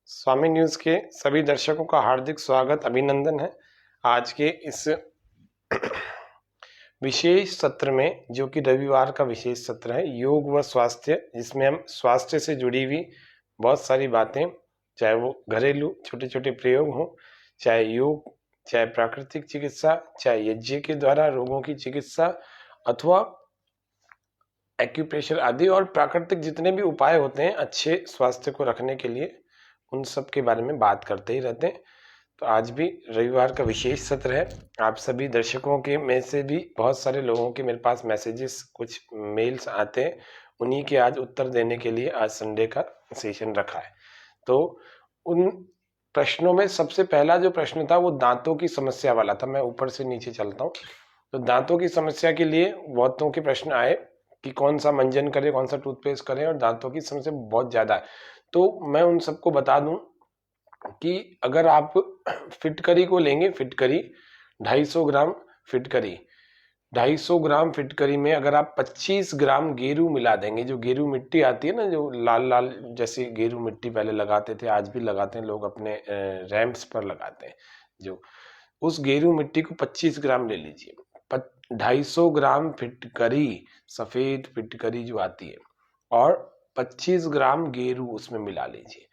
स्वामी news के सभी दर्शकों का हार्दिक स्वागत अभिनंदन है। आज के इस विशेष सत्र में, जो कि रविवार का विशेष सत्र है, योग व स्वास्थ्य, जिसमें हम स्वास्थ्य से जुड़ी हुई बहुत सारी बातें, चाहे वो घरेलू छोटे छोटे प्रयोग हों, चाहे योग, चाहे प्राकृतिक चिकित्सा, चाहे यज्ञ के द्वारा रोगों की चिकित्सा, अथवा एक्यूप्रेशर आदि और प्राकृतिक जितने भी उपाय होते हैं अच्छे स्वास्थ्य को रखने के लिए, उन सब के बारे में बात करते ही रहते हैं। तो आज भी रविवार का विशेष सत्र है। आप सभी दर्शकों के में से भी बहुत सारे लोगों के मेरे पास मैसेजेस, कुछ मेल्स आते हैं, उन्हीं के आज उत्तर देने के लिए आज संडे का सेशन रखा है। तो उन प्रश्नों में सबसे पहला जो प्रश्न था वो दांतों की समस्या वाला था। मैं ऊपर से नीचे चलता हूँ। तो दांतों की समस्या के लिए बहुतों के प्रश्न आए कि कौन सा मंजन करें, कौन सा टूथपेस्ट करें, और दांतों की समस्या बहुत ज्यादा है। तो मैं उन सबको बता दूं कि अगर आप फिटकरी को लेंगे, फिटकरी 250 ग्राम फिटकरी, 250 ग्राम फिटकरी में अगर आप 25 ग्राम गेरू मिला देंगे, जो गेरू मिट्टी आती है ना, जो लाल लाल जैसी गेरू मिट्टी पहले लगाते थे, आज भी लगाते हैं लोग, अपने रैंप्स पर लगाते हैं, जो उस गेरू मिट्टी को 25 ग्राम ले लीजिए। 250 ग्राम फिटकरी, सफेद फिटकरी जो आती है, और 25 ग्राम गेरू उसमें मिला लीजिए,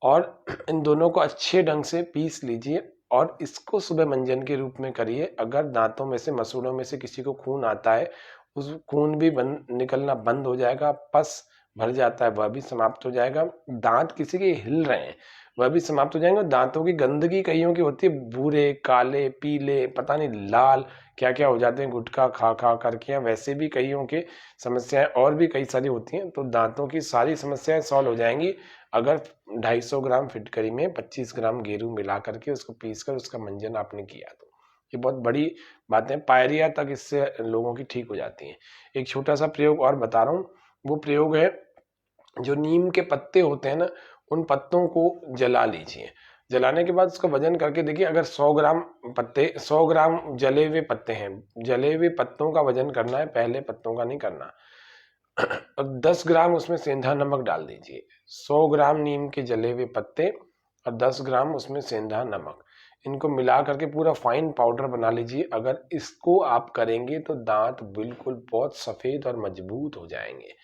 और इन दोनों को अच्छे ढंग से पीस लीजिए, और इसको सुबह मंजन के रूप में करिए। अगर दांतों में से, मसूड़ों में से किसी को खून आता है, उस खून भी निकलना बंद हो जाएगा, पस भर जाता है वह भी समाप्त हो जाएगा, दांत किसी के हिल रहे हैं वह भी समाप्त हो जाएंगे। दांतों की गंदगी कईयों की होती है, भूरे, काले, पीले, पता नहीं लाल क्या क्या हो जाते हैं गुटखा खा खा करके, या वैसे भी कईयों के समस्याएं और भी कई सारी होती हैं। तो दांतों की सारी समस्याएं सॉल्व हो जाएंगी अगर 250 ग्राम फिटकरी में 25 ग्राम गेरू मिला करके उसको पीस कर उसका मंजन आपने किया। तो ये बहुत बड़ी बात है, पायरिया तक इससे लोगों की ठीक हो जाती है। एक छोटा सा प्रयोग और बता रहा हूँ। वो प्रयोग है, जो नीम के पत्ते होते हैं ना, उन पत्तों को जला लीजिए। जलाने के बाद उसका वजन करके देखिए, अगर 100 ग्राम पत्ते, 100 ग्राम जले हुए पत्ते हैं, जले हुए पत्तों का वजन करना है, पहले पत्तों का नहीं करना। और 10 ग्राम उसमें सेंधा नमक डाल दीजिए। 100 ग्राम नीम के जले हुए पत्ते और 10 ग्राम उसमें सेंधा नमक, इनको मिला करके पूरा फाइन पाउडर बना लीजिए। अगर इसको आप करेंगे तो दांत बिल्कुल बहुत सफेद और मजबूत हो जाएंगे।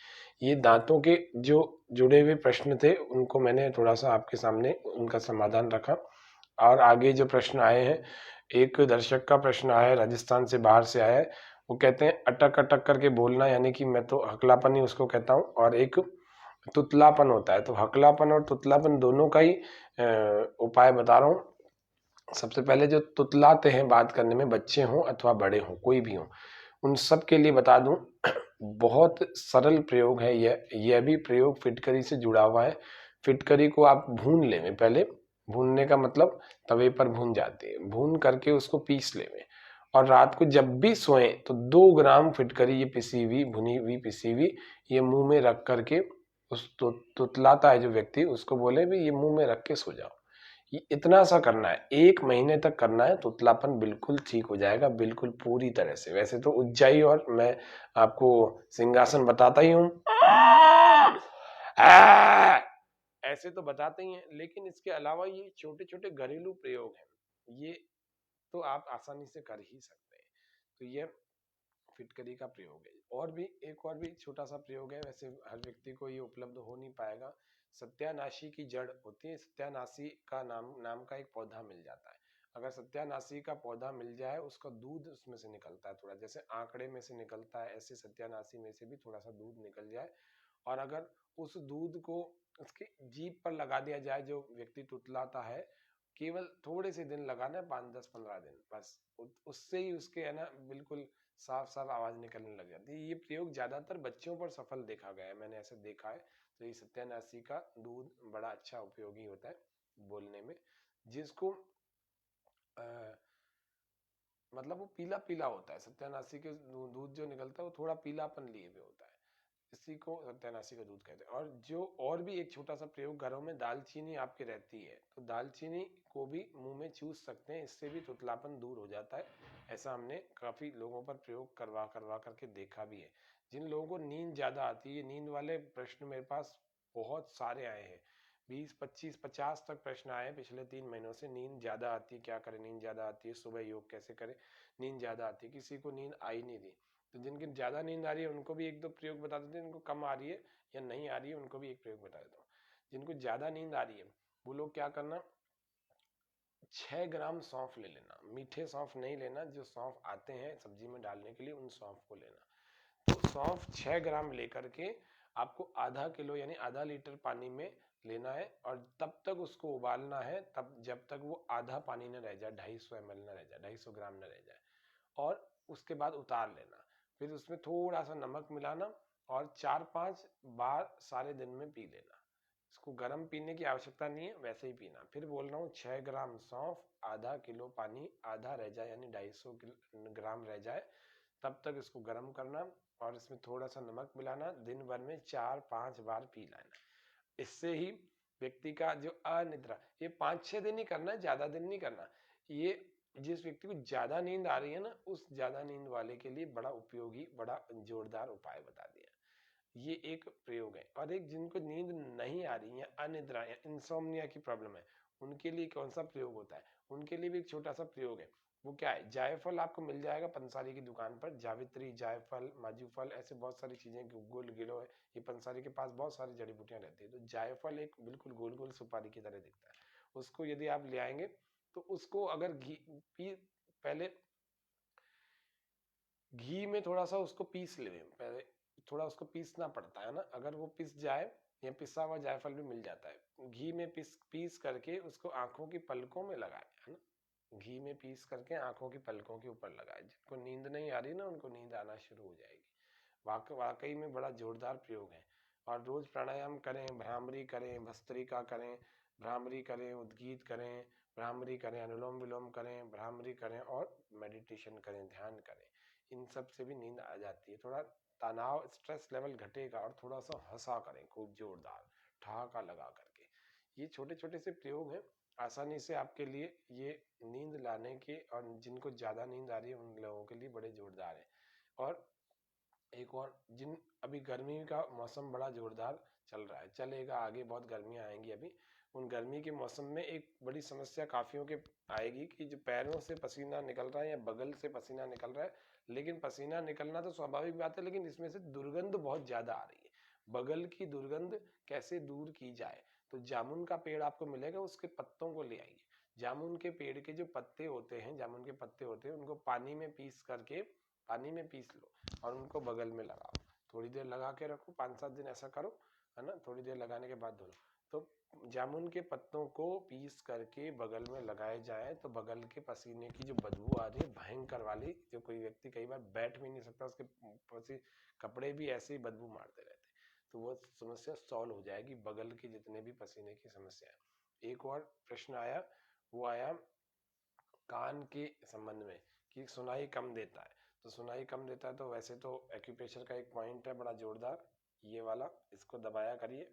ये दांतों के जो जुड़े हुए प्रश्न थे, उनको मैंने थोड़ा सा आपके सामने उनका समाधान रखा। और आगे जो प्रश्न आए हैं, एक दर्शक का प्रश्न आया है, राजस्थान से बाहर से आया है। वो कहते हैं अटक अटक करके बोलना, यानी कि मैं तो हकलापन ही उसको कहता हूँ, और एक तुतलापन होता है। तो हकलापन और तुतलापन दोनों का ही उपाय बता रहा हूँ। सबसे पहले जो तुतलाते हैं बात करने में, बच्चे हों अथवा बड़े हों, कोई भी हो, उन सब के लिए बता दूं, बहुत सरल प्रयोग है यह भी प्रयोग फिटकरी से जुड़ा हुआ है। फिटकरी को आप भून लें, पहले भूनने का मतलब तवे पर भून जाती है, भून करके उसको पीस लें, और रात को जब भी सोएं तो 2 ग्राम फिटकरी, ये पिसी हुई, भुनी हुई, पिसी हुई, ये मुंह में रख करके, उस तुतलाता है जो व्यक्ति, उसको बोले भी ये मुंह में रख के सो जाओ। ये इतना सा करना है, 1 महीने तक करना है, तुतलापन बिल्कुल ठीक हो जाएगा, बिल्कुल पूरी तरह से। वैसे तो उज्जाई और मैं आपको सिंहासन बताता ही हूँ, ऐसे तो बताते ही हैं, लेकिन इसके अलावा ये छोटे छोटे घरेलू प्रयोग हैं, ये तो आप आसानी से कर ही सकते हैं। तो ये फिटकरी का प्रयोग है। और भी एक और भी छोटा सा प्रयोग है, वैसे हर व्यक्ति को ये उपलब्ध हो नहीं पाएगा। सत्यानाशी की जड़ होती है, सत्यानाशी का नाम का एक पौधा मिल जाता है। अगर सत्यानाशी का पौधा मिल जाए, उसका दूध उसमें से निकलता है थोड़ा, जैसे आंकड़े में से निकलता है, ऐसे सत्यानाशी में से भी थोड़ा सा दूध निकल जाए, और अगर उस दूध को उसकी जीभ पर लगा दिया जाए, जो व्यक्ति तुतलाता है, केवल थोड़े से दिन लगाना है, 5, 10, 15 दिन बस, उससे ही उसके है ना बिल्कुल साफ साफ आवाज निकलने लग जाती है। ये प्रयोग ज्यादातर बच्चों पर सफल देखा गया है, मैंने ऐसे देखा है। तो ये सत्यानाशी का दूध बड़ा अच्छा उपयोगी होता है बोलने में। जिसको आ, मतलब वो पीला पीला होता है, सत्यानाशी के दूध जो निकलता है वो थोड़ा पीलापन लिए हुए होता है, इसी को सत्यानाशी का दूध कहते हैं। और जो और भी एक छोटा सा प्रयोग, घरों में दालचीनी आपके रहती है, तो दालचीनी को भी मुंह में चूस सकते हैं, इससे भी तुतलापन दूर हो जाता है। ऐसा हमने काफी लोगों पर प्रयोग करवा करवा करके देखा भी है। जिन लोगों को नींद ज्यादा आती है, नींद वाले प्रश्न मेरे पास बहुत सारे आए हैं, 20, 25, 50 तक प्रश्न आए पिछले 3 महीनों से। नींद ज़्यादा आती है, क्या करें? नींद ज़्यादा आती है, सुबह योग कैसे करें? नींद ज़्यादा आती है, किसी को नींद आ ही नहीं रही। तो जिनकी ज़्यादा नींद आ रही है उनको भी 1-2 प्रयोग बता देते हैं, जिनको कम आ रही है या नहीं आ रही है उनको भी एक प्रयोग बता देता हूँ। जिनको ज़्यादा नींद आ रही है वो लोग क्या करना, 6 ग्राम सौंफ ले लेना। मीठे सौंफ नहीं लेना, जो सौंफ आते हैं सब्जी में डालने के लिए उन सौंफ को लेना। तो सौंफ 6 ग्राम लेकर के आपको आधा किलो यानी आधा लीटर पानी में लेना है और तब तक उसको उबालना है, तब जब तक वो आधा पानी न रह जाए, 250 ml न रह जाए, 250 ग्राम न रह जाए। और उसके बाद उतार लेना। फिर उसमें थोड़ा सा नमक मिलाना और 4-5 बार सारे दिन में पी लेना। इसको गर्म पीने की आवश्यकता नहीं है, वैसे ही पीना। फिर बोल रहा हूँ, 6 ग्राम सौंफ, आधा किलो पानी, आधा रह जाए यानी 250 ग्राम रह जाए, तब तक इसको गर्म करना और इसमें थोड़ा सा नमक मिलाना। दिन भर में 4-5 बार पी लेना। इससे ही व्यक्ति का जो अनिद्रा, ये 5-6 दिन ही करना है, ज्यादा दिन नहीं करना। ये जिस व्यक्ति को ज्यादा नींद आ रही है ना, उस ज्यादा नींद वाले के लिए बड़ा उपयोगी, बड़ा जोरदार उपाय बता दिया। ये एक प्रयोग है। और एक जिनको नींद नहीं आ रही है, अनिद्रा या इंसोम्निया की प्रॉब्लम है, उनके लिए कौन सा प्रयोग होता है? उनके लिए भी एक छोटा सा प्रयोग है। वो क्या है? जायफल आपको मिल जाएगा पंसारी की दुकान पर। जावित्री, जायफल, माजूफल, ऐसे बहुत सारी चीजें, गुल गिलो है, ये पंसारी के पास बहुत सारी जड़ी बूटियां रहती है। तो जायफल एक बिल्कुल गोल गोल सुपारी की तरह दिखता है। उसको यदि आप ले आएंगे तो उसको अगर पहले घी में थोड़ा सा उसको पीस ले, पहले थोड़ा उसको पीसना पड़ता है ना। अगर वो पिस जाए, या पिसा हुआ जायफल भी मिल जाता है, घी में पीस पीस करके उसको आंखों की पलकों में लगाए, है ना। घी में पीस करके आंखों की पलकों के ऊपर लगाए। जिनको नींद नहीं आ रही ना, उनको नींद आना शुरू हो जाएगी। वाकई में बड़ा जोरदार प्रयोग है। और रोज प्राणायाम करें, भ्रामरी करें, भस्त्रिका करें, भ्रामरी करें, उद्गीत करें, भ्रामरी करें, अनुलोम विलोम करें, भ्रामरी करें और मेडिटेशन करें, ध्यान करें। इन सब से भी नींद आ जाती है। थोड़ा तनाव, स्ट्रेस लेवल घटेगा और थोड़ा सा हंसा करें खूब जोरदार, ठहाका लगा करके। ये छोटे छोटे से प्रयोग हैं, आसानी से आपके लिए ये नींद लाने के, और जिनको ज्यादा नींद आ रही है उन लोगों के लिए बड़े जोरदार है। और एक और, जिन अभी गर्मी का मौसम बड़ा जोरदार चल रहा है, चलेगा आगे, बहुत गर्मियां आएंगी अभी। उन गर्मी के मौसम में एक बड़ी समस्या काफियों के आएगी कि जो पैरों से पसीना निकल रहा है या बगल से पसीना निकल रहा है। लेकिन पसीना निकलना तो स्वाभाविक बात है, लेकिन इसमें से दुर्गंध बहुत ज्यादा आ रही है। बगल की दुर्गंध कैसे दूर की जाए? तो जामुन का पेड़ आपको मिलेगा, उसके पत्तों को ले आइए। जामुन के पेड़ के जो पत्ते होते हैं, जामुन के पत्ते होते हैं, उनको पानी में पीस करके, पानी में पीस लो और उनको बगल में लगाओ। थोड़ी देर लगा के रखो, 5-7 दिन ऐसा करो, है ना। थोड़ी देर लगाने के बाद धो लो। तो जामुन के पत्तों को पीस करके बगल में लगाए जाए तो बगल के पसीने की जो बदबू आ रही है भयंकर वाली, जो कोई व्यक्ति कई बार बैठ भी नहीं सकता, उसके कपड़े भी ऐसे ही बदबू मारते रहते, तो वो समस्या सॉल्व हो जाएगी, बगल की जितने भी पसीने की समस्या है। एक और प्रश्न आया, वो आया कान के संबंध में कि सुनाई कम देता है। तो सुनाई कम देता है तो वैसे तो एक्यूप्रेशर का एक पॉइंट है बड़ा जोरदार, ये वाला, इसको दबाया करिए,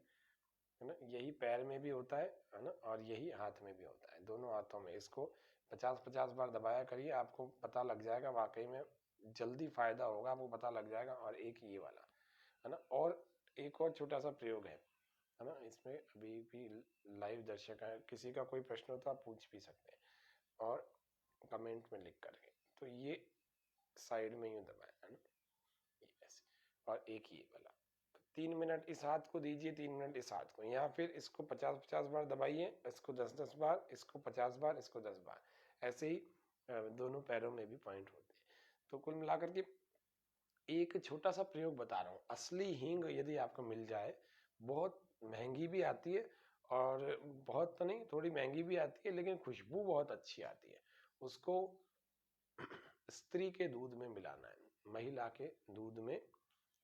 है ना। यही पैर में भी होता है ना, और यही हाथ में भी होता है, दोनों हाथों में। इसको 50-50 बार दबाया करिए, आपको पता लग जाएगा, वाकई में जल्दी फायदा होगा, आपको पता लग जाएगा। और एक ये वाला, है ना। और एक और छोटा सा प्रयोग है ना। इसमें अभी भी लाइव दर्शक है, किसी का कोई प्रश्न हो तो आप पूछ भी सकते हैं और कमेंट में लिख करके। तो ये साइड में यूं दबाए, है ना, ये ऐसे। और एक ये वाला, तो 3 मिनट इस हाथ को दीजिए, 3 मिनट इस हाथ को, या फिर इसको 50-50 बार दबाइए, इसको 10-10 बार, इसको 50 बार, इसको 10 बार, ऐसे ही दोनों पैरों में भी पॉइंट होते हैं। तो कुल मिलाकर के एक छोटा सा प्रयोग बता रहा हूँ। असली हींग यदि आपको मिल जाए, बहुत महंगी भी आती है, और बहुत तो नहीं, थोड़ी महंगी भी आती है, लेकिन खुशबू बहुत अच्छी आती है। उसको स्त्री के दूध में मिलाना है, महिला के दूध में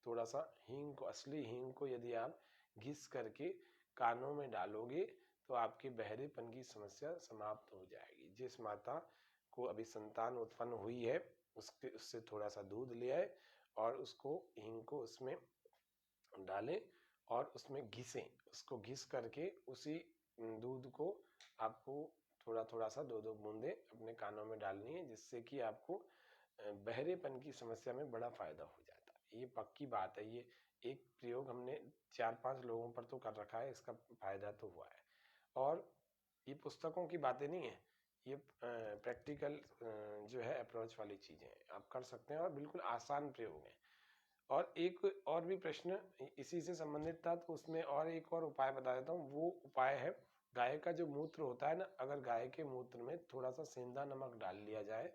थोड़ा सा हींग को, असली हींग को यदि आप घिस करके कानों में डालोगे तो आपके बहरेपन की समस्या समाप्त हो जाएगी। जिस माता को अभी संतान उत्पन्न हुई है, उससे थोड़ा सा दूध ले आए और उसको, हींग को उसमें डालें और उसमें घिसें। उसको घिस करके उसी दूध को आपको थोड़ा थोड़ा सा 2-2 बूंदे अपने कानों में डालनी है, जिससे कि आपको बहरेपन की समस्या में बड़ा फायदा हो जाता है। ये पक्की बात है, एक प्रयोग हमने 4-5 लोगों पर तो कर रखा है, इसका फायदा तो हुआ है। और ये पुस्तकों की बातें नहीं है, ये प्रैक्टिकल जो है अप्रोच वाली चीजें हैं, आप कर सकते हैं और बिल्कुल आसान प्रयोग है। और एक और भी प्रश्न इसी से संबंधित था, तो उसमें और एक और उपाय बता देता हूँ। वो उपाय है, गाय का जो मूत्र होता है ना, अगर गाय के मूत्र में थोड़ा सा सेंधा नमक डाल लिया जाए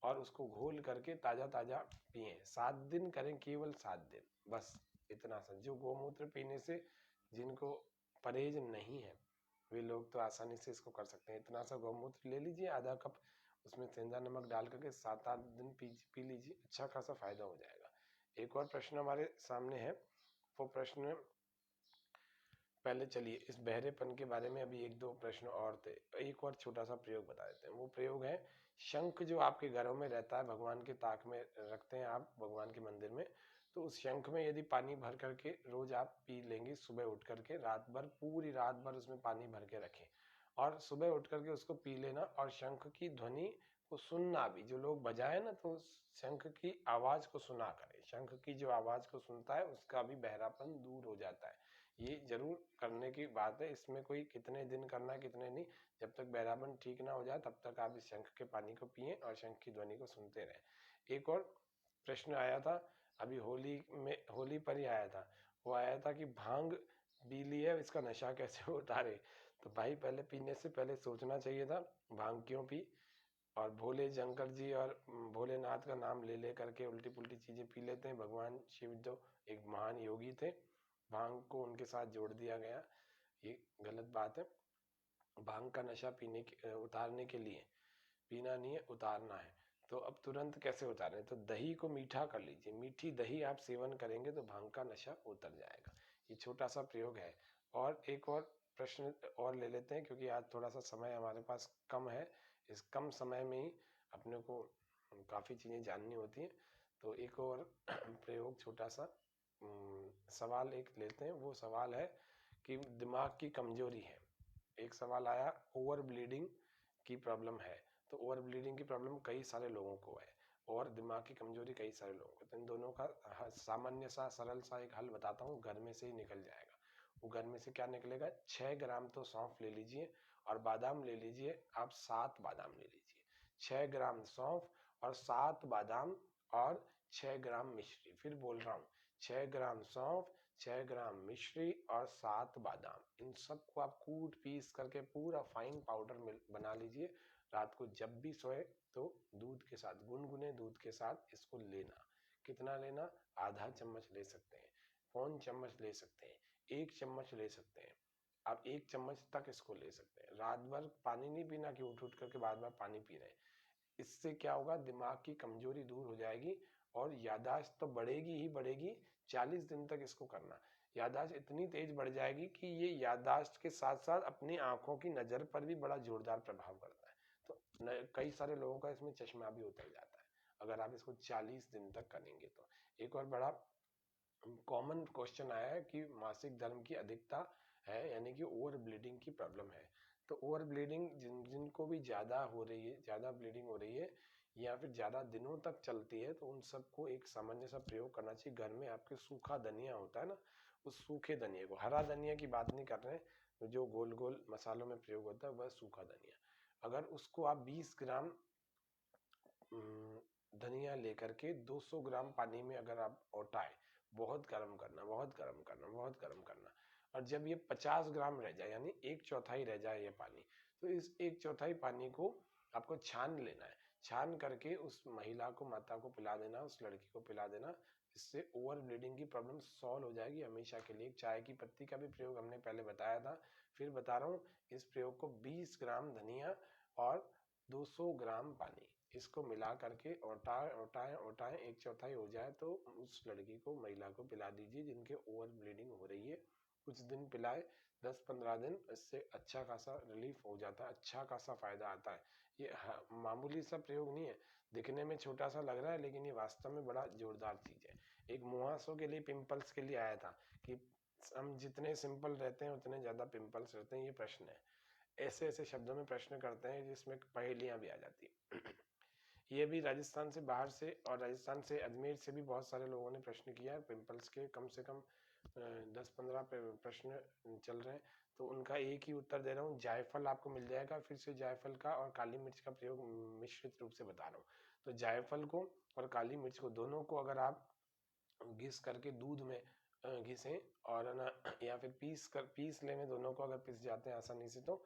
और उसको घोल करके ताजा ताजा पिए, 7 दिन करें, केवल 7 दिन, बस इतना सा। जो गौमूत्र पीने से जिनको परहेज नहीं है वे लोग तो आसानी से इसको कर सकते हैं। इतना सा गौमूत्र ले लीजिए, आधा कप, उसमें सेंधा नमक डाल करके 7-8 दिन पी लीजिए, अच्छा खासा फायदा हो जाएगा। एक और प्रश्न हमारे सामने है, वो प्रश्न पहले चलिए इस बहरेपन के बारे में अभी एक दो प्रश्न और थे, एक और छोटा सा प्रयोग बता देते हैं। वो प्रयोग है, शंख जो आपके घरों में रहता है, भगवान के ताक में रखते हैं आप भगवान के मंदिर में, तो उस शंख में यदि पानी भर करके रोज आप पी लेंगे, सुबह उठ करके रात भर, पूरी रात भर उसमें पानी भर के रखें और सुबह उठ करके उसको पी लेना, और शंख की ध्वनि को सुनना भी, जो लोग बजाए ना तो शंख की आवाज को सुना करें, शंख की जो आवाज को सुनता है उसका भी बहरापन दूर हो जाता है। ये जरूर करने की बात है, इसमें कोई कितने दिन करना है कितने नहीं, जब तक बहरापन ठीक ना हो जाए तब तक आप इस शंख के पानी को पिए और शंख की ध्वनि को सुनते रहें। एक और प्रश्न आया था अभी होली में, होली पर ही आया था, वो आया था कि भांग पी ली है, इसका नशा कैसे उतारे। तो भाई पहले पीने से पहले सोचना चाहिए था भांग क्यों पी, और भोले शंकर जी और भोलेनाथ का नाम ले ले करके उल्टी पुल्टी चीजें पी लेते हैं। भगवान शिव जो एक महान योगी थे, भांग को उनके साथ जोड़ दिया गया, ये गलत बात है। भांग का नशा पीने के उतारने के लिए पीना नहीं है, उतारना है। तो अब तुरंत कैसे उतारें, तो दही को मीठा कर लीजिए, मीठी दही आप सेवन करेंगे तो भांग का नशा उतर जाएगा। ये छोटा सा प्रयोग है। और एक और प्रश्न और ले लेते हैं, क्योंकि आज थोड़ा सा समय हमारे पास कम है, इस कम समय में ही अपने को काफ़ी चीज़ें जाननी होती हैं। तो एक और प्रयोग छोटा सा सवाल एक लेते हैं। वो सवाल है कि दिमाग की कमजोरी है, एक सवाल आया, ओवर ब्लीडिंग की प्रॉब्लम है। तो ओवर ब्लीडिंग की प्रॉब्लम कई सारे लोगों को है और दिमाग की कमजोरी कई सारे लोगों को, तो इन दोनों का सामान्य सा सरल सा एक हल बताता हूँ, घर में से ही निकल जाएगा। वो घर में से क्या निकलेगा, 6 ग्राम तो सौंफ ले लीजिए और बादाम ले लीजिए, आप 7 बादाम ले लीजिए। 6 ग्राम सौंफ और 7 बादाम और 6 ग्राम मिश्री, फिर बोल रहा हूँ, 6 ग्राम सौंफ, 6 ग्राम मिश्री और 7 बादाम, इन सबको आप कूट पीस करके पूरा फाइन पाउडर बना लीजिए। रात को जब भी सोए तो दूध के साथ, गुनगुने दूध के साथ इसको लेना। कितना लेना, आधा चम्मच ले सकते हैं, पौन चम्मच ले सकते हैं, 1 चम्मच ले सकते हैं, आप 1 चम्मच तक इसको ले सकते हैं। रात भर पानी नहीं पीना कि उठ उठ करके बार बार पानी पी रहे हैं। इससे क्या होगा, दिमाग की कमजोरी दूर हो जाएगी और याददाश्त तो बढ़ेगी ही बढ़ेगी। 40 दिन तक इसको करना, याददाश्त इतनी तेज बढ़ जाएगी कि ये याददाश्त के साथ साथ अपनी आंखों की नजर पर भी बड़ा जोरदार प्रभाव करता है। तो कई सारे लोगों का इसमें चश्मा भी उतर जाता है अगर आप इसको 40 दिन तक करेंगे तो। एक और बड़ा कॉमन क्वेश्चन आया है कि मासिक धर्म की अधिकता है, यानी कि ओवर ब्लीडिंग की प्रॉब्लम है। तो ओवर ब्लीडिंग जिनको भी ज्यादा हो रही है, ज्यादा ब्लीडिंग हो रही है या फिर ज्यादा दिनों तक चलती है, तो उन सबको एक सामान्य सा प्रयोग करना चाहिए। घर में आपके सूखा धनिया होता है ना, उस सूखे धनिया को, हरा धनिया की बात नहीं कर रहे हैं, तो जो गोल गोल मसालों में प्रयोग होता है वह सूखा धनिया, अगर उसको आप 20 ग्राम धनिया लेकर के 200 ग्राम पानी में अगर आप औटाए, बहुत गर्म करना, बहुत गर्म करना, बहुत गर्म करना, और जब ये 50 ग्राम रह जाए, यानी 1/4 रह जाए ये पानी, तो इस 1/4 पानी को आपको छान लेना है। छान करके उस महिला को, माता को पिला देना, उस लड़की को पिला देना। इससे ओवर ब्लीडिंग की प्रॉब्लम सॉल्व हो जाएगी हमेशा के लिए। चाय की पत्ती का भी प्रयोग हमने पहले बताया था, फिर बता रहा हूँ, इस प्रयोग को 20 ग्राम धनिया और 200 ग्राम पानी, इसको मिला करके औटाए औटाए औटाए 1/4 हो जाए तो उस लड़की को, महिला को पिला दीजिए जिनके ओवर ब्लीडिंग हो रही है। कुछ दिन पिलाए, 10-15 दिन, इससे अच्छा खासा रिलीफ हो जाता है, अच्छा खासा फायदा आता है। ये मामूली सा प्रयोग नहीं है, दिखने में छोटा सा लग रहा है लेकिन ये वास्तव में बड़ा जोरदार चीज है। एक मुहासों के लिए, पिंपल्स के लिए आया था कि हम जितने सिंपल रहते हैं उतने ज्यादा पिंपल्स रहते हैं, ये प्रश्न है। ऐसे ऐसे शब्दों में प्रश्न करते हैं जिसमें पहेलियां भी आ जाती है। ये भी राजस्थान से बाहर से और राजस्थान से अजमेर से भी बहुत सारे लोगों ने प्रश्न किया है। पिंपल्स के कम से कम 10-15 प्रश्न चल रहे हैं, तो उनका एक ही उत्तर दे रहा हूँ। जायफल आपको मिल जाएगा, फिर से जायफल का और काली मिर्च का प्रयोग मिश्रित रूप से बता रहा हूँ। तो जायफल को और काली मिर्च को दोनों को अगर आप घिस करके दूध में घिसें और ना या फिर पीस लें, दोनों को अगर पिस जाते हैं आसानी से तो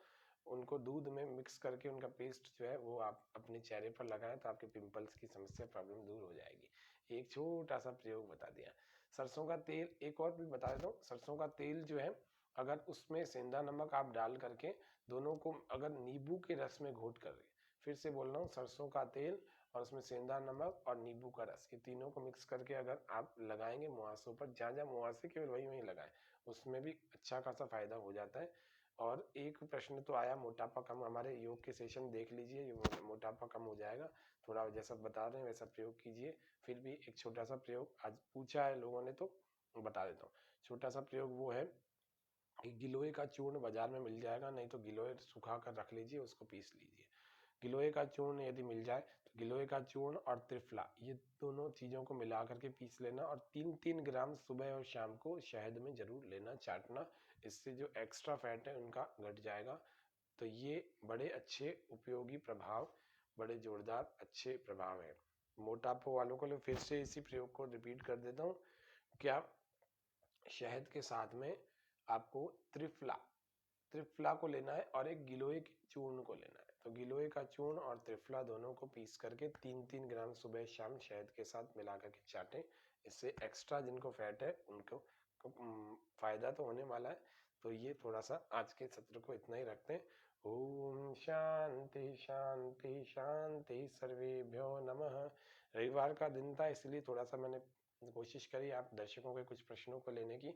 उनको दूध में मिक्स करके उनका पेस्ट जो है वो आप अपने चेहरे पर लगाएं, तो आपके पिंपल्स की समस्या प्रॉब्लम दूर हो जाएगी। एक छोटा सा प्रयोग बता दिया। सरसों का तेल एक और भी बता देता हूँ। सरसों का तेल जो है, अगर उसमें सेंधा नमक आप डाल करके दोनों को अगर नींबू के रस में घोट कर, फिर से बोल रहा हूँ, सरसों का तेल और उसमें सेंधा नमक और नींबू का रस, ये तीनों को मिक्स करके अगर आप लगाएंगे मुहासों पर, जहाँ जहाँ मुहासे केवल वहीं वहीं लगाएं, उसमें भी अच्छा खासा फायदा हो जाता है। और एक प्रश्न तो आया मोटापा कम, हमारे योग के सेशन देख लीजिए, ये मोटापा कम हो जाएगा। थोड़ा जैसा बता रहे हैं वैसा प्रयोग कीजिए। फिर भी एक छोटा सा प्रयोग आज पूछा है लोगों ने तो बता देता हूँ। छोटा सा प्रयोग वो है कि गिलोय का चूर्ण बाजार में मिल जाएगा, नहीं तो गिलोय सुखा कर रख लीजिए, उसको पीस लीजिए। गिलोय का चूर्ण यदि मिल जाए तो गिलोय का चूर्ण और त्रिफला, ये दोनों चीज़ों को मिला करके पीस लेना और 3-3 ग्राम सुबह और शाम को शहद में जरूर लेना, चाटना। इससे जो एक्स्ट्रा फैट है उनका घट जाएगा। तो ये बड़े अच्छे उपयोगी प्रभाव, बड़े जोरदार अच्छे प्रभाव हैं मोटापे वालों को लिए। फिर से इसी प्रयोग को रिपीट कर देता हूँ। क्या शहद के साथ में आपको त्रिफला त्रिफला को लेना है और एक गिलोय के चूर्ण को लेना है। तो गिलोय का चूर्ण और त्रिफला दोनों को पीस करके 3-3 ग्राम सुबह शाम शहद के साथ मिला करके चाटें। इससे एक्स्ट्रा जिनको फैट है उनको फायदा तो होने वाला है। तो ये थोड़ा सा आज के सत्र को इतना ही रखते हैं। ओम शांति शांति शांति सर्वेभ्यो नमः। रविवार का दिन था इसलिए थोड़ा सा मैंने कोशिश करी आप दर्शकों के कुछ प्रश्नों को लेने की।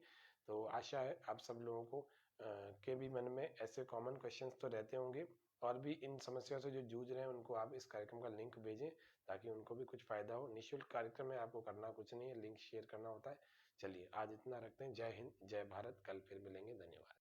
तो आशा है आप सब लोगों को के भी मन में ऐसे कॉमन क्वेश्चंस तो रहते होंगे, और भी इन समस्याओं से जो जूझ रहे हैं उनको आप इस कार्यक्रम का लिंक भेजें ताकि उनको भी कुछ फायदा हो। निःशुल्क कार्यक्रम है, आपको करना कुछ नहीं है, लिंक शेयर करना होता है। चलिए आज इतना रखते हैं। जय हिंद, जय भारत। कल फिर मिलेंगे। धन्यवाद।